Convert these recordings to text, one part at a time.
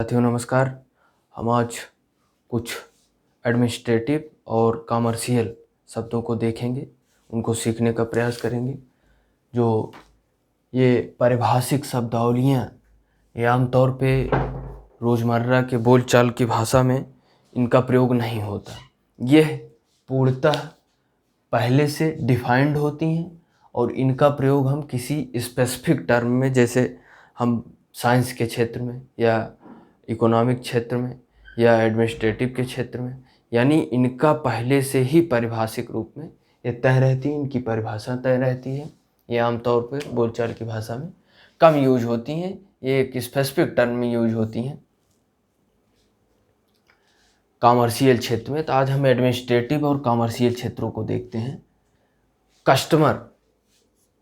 साथियों नमस्कार। हम आज कुछ एडमिनिस्ट्रेटिव और कॉमर्शियल शब्दों को देखेंगे, उनको सीखने का प्रयास करेंगे। जो ये पारिभाषिक शब्दावलियाँ ये आमतौर पे रोज़मर्रा के बोलचाल की भाषा में इनका प्रयोग नहीं होता। यह पूर्णतः पहले से डिफाइंड होती हैं और इनका प्रयोग हम किसी स्पेसिफिक टर्म में, जैसे हम साइंस के क्षेत्र में या इकोनॉमिक क्षेत्र में या एडमिनिस्ट्रेटिव के क्षेत्र में, यानी इनका पहले से ही पारिभाषिक रूप में ये तय रहती है, इनकी परिभाषा तय रहती है। ये आमतौर पर बोलचाल की भाषा में कम यूज होती हैं, ये एक स्पेसिफिक टर्म में यूज होती हैं कॉमर्शियल क्षेत्र में। तो आज हम एडमिनिस्ट्रेटिव और कॉमर्शियल क्षेत्रों को देखते हैं। कस्टमर,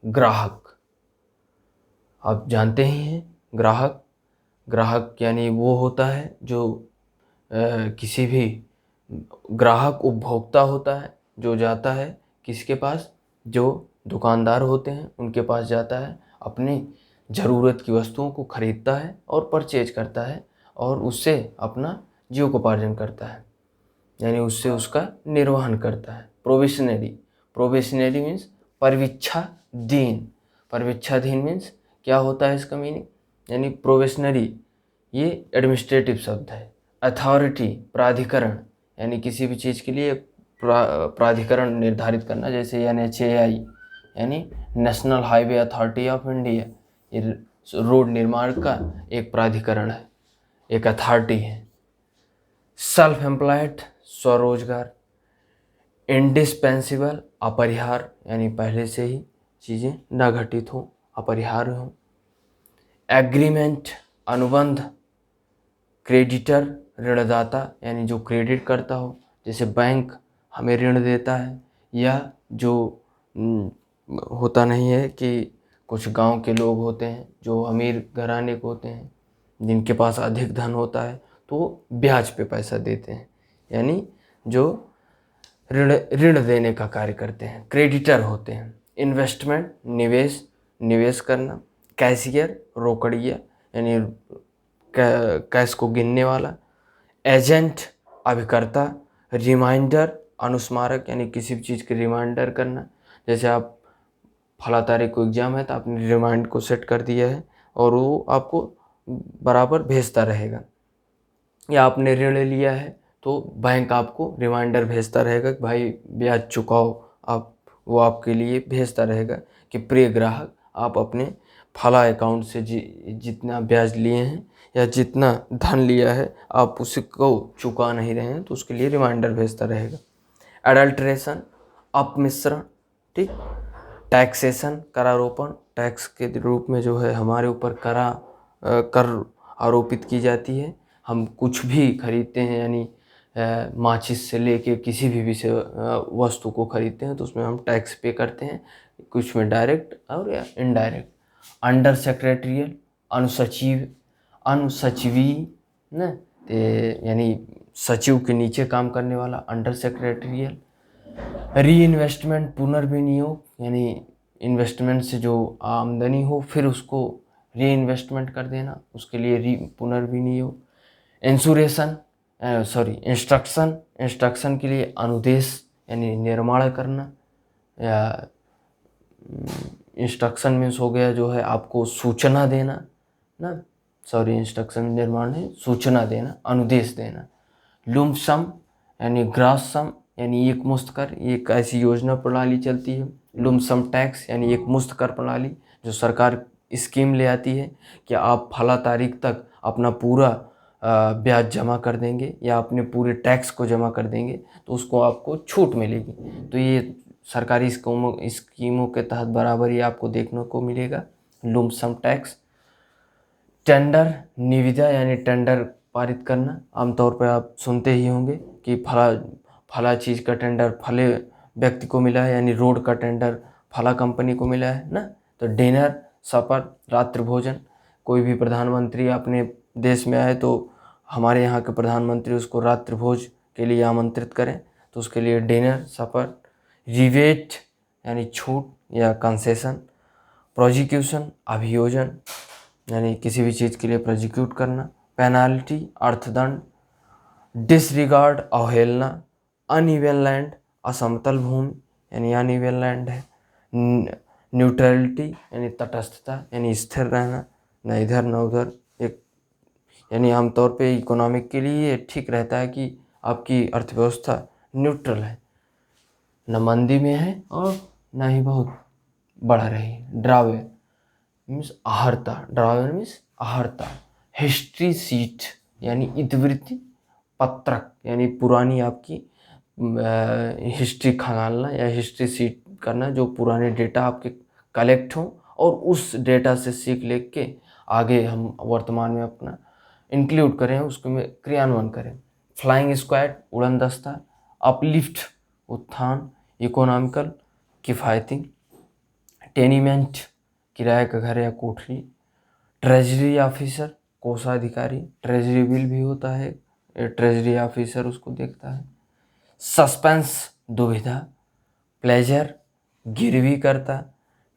ग्राहक, आप जानते ही हैं। ग्राहक यानी वो होता है जो किसी भी ग्राहक उपभोक्ता होता है जो जाता है किसके पास, जो दुकानदार होते हैं उनके पास जाता है, अपनी ज़रूरत की वस्तुओं को खरीदता है और परचेज करता है और उससे अपना जीविकोपार्जन करता है, यानी उससे उसका निर्वहन करता है। प्रोबेशनरी मीन्स परिवीक्षाधीन मीन्स क्या होता है इसका मीनिंग, यानी प्रोबेशनरी ये एडमिनिस्ट्रेटिव शब्द है। अथॉरिटी, प्राधिकरण, यानी किसी भी चीज़ के लिए प्राधिकरण निर्धारित करना, जैसे NHAI यानी national highway authority of India, ये रोड निर्माण का एक प्राधिकरण है, एक अथॉरिटी है। सेल्फ एम्प्लॉयड, स्वरोजगार। इंडिस्पेंसिबल, अपरिहार्य, यानी पहले से ही चीज़ें न घटित हों, अपरिहार्य हों। एग्रीमेंट, अनुबंध। क्रेडिटर, ऋणदाता, यानी जो क्रेडिट करता हो, जैसे बैंक हमें ऋण देता है, या जो होता नहीं है कि कुछ गांव के लोग होते हैं जो अमीर घराने के होते हैं, जिनके पास अधिक धन होता है, तो ब्याज पे पैसा देते हैं, यानी जो ऋण देने का कार्य करते हैं, क्रेडिटर होते हैं। इन्वेस्टमेंट, निवेश करना। कैशियर, रोकड़िया, यानी कैश को गिनने वाला। एजेंट, अभिकर्ता। रिमाइंडर, अनुस्मारक, यानी किसी भी चीज़ के रिमाइंडर करना, जैसे आप फला तारीख को एग्ज़ाम है तो आपने रिमाइंड को सेट कर दिया है और वो आपको बराबर भेजता रहेगा। या आपने ऋण लिया है तो बैंक आपको रिमाइंडर भेजता रहेगा कि भाई ब्याज चुकाओ, आप वो आपके लिए भेजता रहेगा कि प्रिय ग्राहक, आप अपने फला अकाउंट से जितना ब्याज लिए हैं या जितना धन लिया है आप उसको चुका नहीं रहे हैं, तो उसके लिए रिमाइंडर भेजता रहेगा। एडल्ट्रेशन, अपमिश्रण, ठीक। टैक्सेशन, करारोपण, टैक्स के रूप में जो है हमारे ऊपर कर आरोपित की जाती है। हम कुछ भी खरीदते हैं, यानी माचिस से लेके किसी भी विषय वस्तु को खरीदते हैं तो उसमें हम टैक्स पे करते हैं, कुछ में डायरेक्ट और या इनडायरेक्ट। अंडर सेक्रेटरियल, अनुसचिवी न, यानी सचिव के नीचे काम करने वाला अंडर सेक्रेटरियल। री इन्वेस्टमेंट, पुनर्विनियोग, यानी इन्वेस्टमेंट से जो आमदनी हो फिर उसको री इन्वेस्टमेंट कर देना, उसके लिए पुनर्विनियोग। इंस्ट्रक्शन के लिए अनुदेश, यानी निर्माण करना, या इंस्ट्रक्शन मीन्स हो गया जो है आपको सूचना देना ना, इंस्ट्रक्शन निर्माण है सूचना देना, अनुदेश देना। लुम्प सम, यानी ग्रास सम, यानी एक मुश्त कर, एक ऐसी योजना प्रणाली चलती है। लुम्प सम टैक्स, यानी एक मुश्त कर प्रणाली जो सरकार स्कीम ले आती है कि आप फला तारीख तक अपना पूरा ब्याज जमा कर देंगे या अपने पूरे टैक्स को जमा कर देंगे तो उसको आपको छूट मिलेगी। तो ये सरकारी स्कीमों के तहत बराबर ही आपको देखने को मिलेगा लुम्प सम टैक्स। टेंडर, निविदा, यानी टेंडर पारित करना। आमतौर पर आप सुनते ही होंगे कि फला चीज़ का टेंडर फले व्यक्ति को मिला है, यानी रोड का टेंडर फला कंपनी को मिला है ना। तो डिनर, सपर, रात्रि भोजन, कोई भी प्रधानमंत्री अपने देश में आए तो हमारे यहाँ के प्रधानमंत्री उसको रात्रि भोज के लिए आमंत्रित करें तो उसके लिए डिनर, सपर। रिबेट, यानी छूट या कंसेशन। प्रोजिक्यूशन, अभियोजन, यानी किसी भी चीज़ के लिए प्रोजिक्यूट करना, पेनाल्टी अर्थदंड, डिसरिगार्ड अवहेलना, अनइवन लैंड असमतल भूमि यानी अनइवन लैंड है, न्यूट्रलिटी यानी तटस्थता यानी स्थिर रहना, न इधर न उधर, एक यानी आमतौर पे इकोनॉमिक के लिए ये ठीक रहता है कि आपकी अर्थव्यवस्था न्यूट्रल है, न मंदी में है और न ही बहुत बढ़ रही है। ड्रावे मीन्स आहर्ता, ड्रावे मीन्स आहर्ता, हिस्ट्री सीट यानी इतिवृत्ति पत्रक यानी पुरानी आपकी हिस्ट्री खंगालना या हिस्ट्री सीट करना, जो पुराने डेटा आपके कलेक्ट हों और उस डेटा से सीख लेके के आगे हम वर्तमान में अपना इंक्लूड करें, उसको में क्रियान्वयन करें। फ्लाइंग स्क्वाड उड़न दस्ता, अपलिफ्ट उत्थान, इकोनॉमिकल किफ़ायती, टेनीमेंट किराए का घर या कोठरी, ट्रेजरी ऑफिसर कोषाधिकारी, ट्रेजरी बिल भी होता है, ट्रेजरी ऑफिसर उसको देखता है। सस्पेंस दुविधा, प्लेजर गिरवी करता,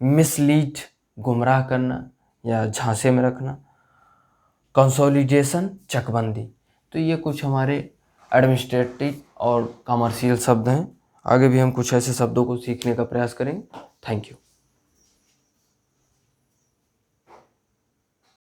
मिसलीड गुमराह करना या झांसे में रखना, कंसोलिडेशन चकबंदी। तो ये कुछ हमारे एडमिनिस्ट्रेटिव और कमर्शियल शब्द हैं। आगे भी हम कुछ ऐसे शब्दों को सीखने का प्रयास करेंगे। Thank you.